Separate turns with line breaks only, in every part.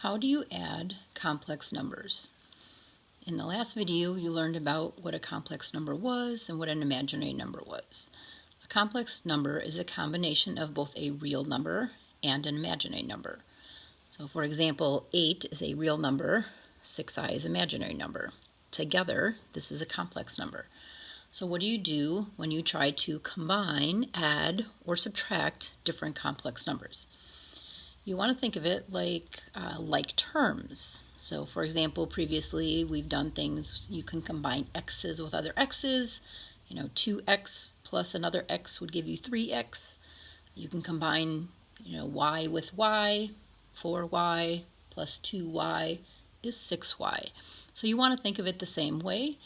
How do you add complex numbers? In the last video, you learned about what a complex number was and what an imaginary number was. A complex number is a combination of both a real number and an imaginary number. So for example, 8 is a real number, 6i is an imaginary number. Together, this is a complex number. So what do you do when you try to combine, add, or subtract different complex numbers? You want to think of it like terms. So for example, previously we've done things, you can combine x's with other x's. 2x plus another x would give you 3x. You can combine, y with y. 4y plus 2y is 6y. So you want to think of it the same way.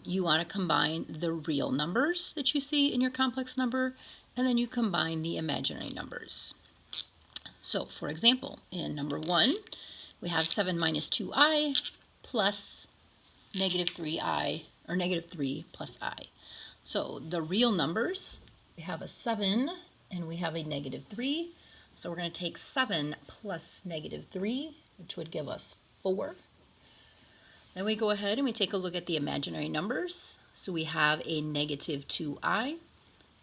You want to combine the real numbers that you see in your complex number, and then you combine the imaginary numbers. So, for example, in number 1, we have 7 minus 2i plus negative 3i, or negative 3 plus I. So, the real numbers, we have a 7 and we have a negative 3. So, we're going to take 7 plus negative 3, which would give us 4. Then we go ahead and we take a look at the imaginary numbers. So, we have a negative 2i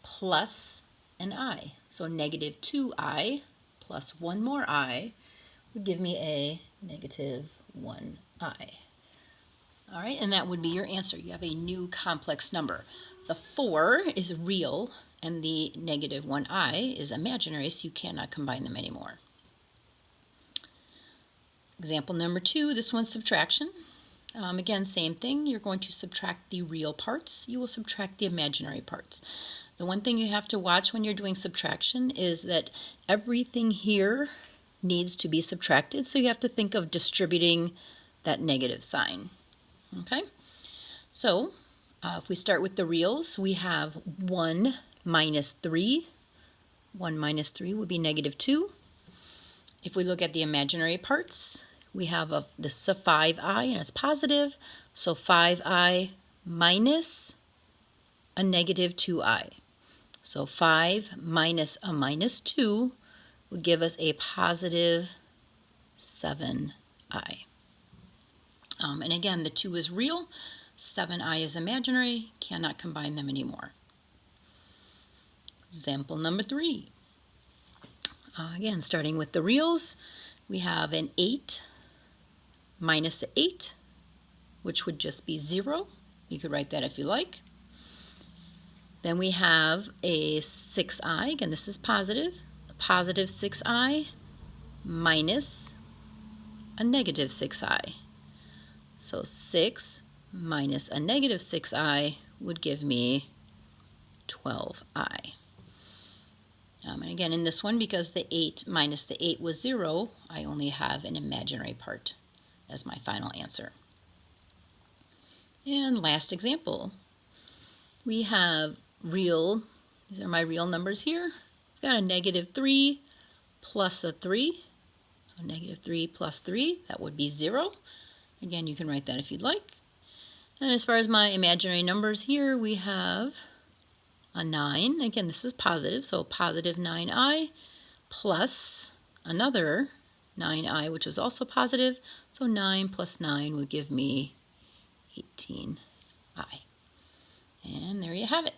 plus an I. So, negative 2i plus one more I would give me a negative 1i. All right, and that would be your answer. You have a new complex number. The 4 is real and the negative 1i is imaginary, so you cannot combine them anymore. Example number 2, this one's subtraction. Again, same thing. You're going to subtract the real parts. You will subtract the imaginary parts. The one thing you have to watch when you're doing subtraction is that everything here needs to be subtracted, so you have to think of distributing that negative sign. Okay? So, if we start with the reals, we have 1 minus 3. 1 minus 3 would be negative 2. If we look at the imaginary parts, we have this is a 5i and it's positive, so 5i minus a negative 2i. So 5 minus a minus 2 would give us a positive 7i. And again, the 2 is real, 7i is imaginary, cannot combine them anymore. Example number 3. Again, starting with the reals, we have an 8 minus the 8, which would just be 0. You could write that if you like. Then we have a 6i, again this is positive, a positive 6i minus a negative 6i. So 6 minus a negative 6i would give me 12i. And again, in this one, because the 8 minus the 8 was 0, I only have an imaginary part as my final answer. And last example, we have these are my real numbers here. I've got a negative 3 plus a 3. So negative 3 plus 3, that would be 0. Again, you can write that if you'd like. And as far as my imaginary numbers here, we have a 9. Again, this is positive, so positive 9i plus another 9i, which was also positive. So 9 plus 9 would give me 18i. And there you have it.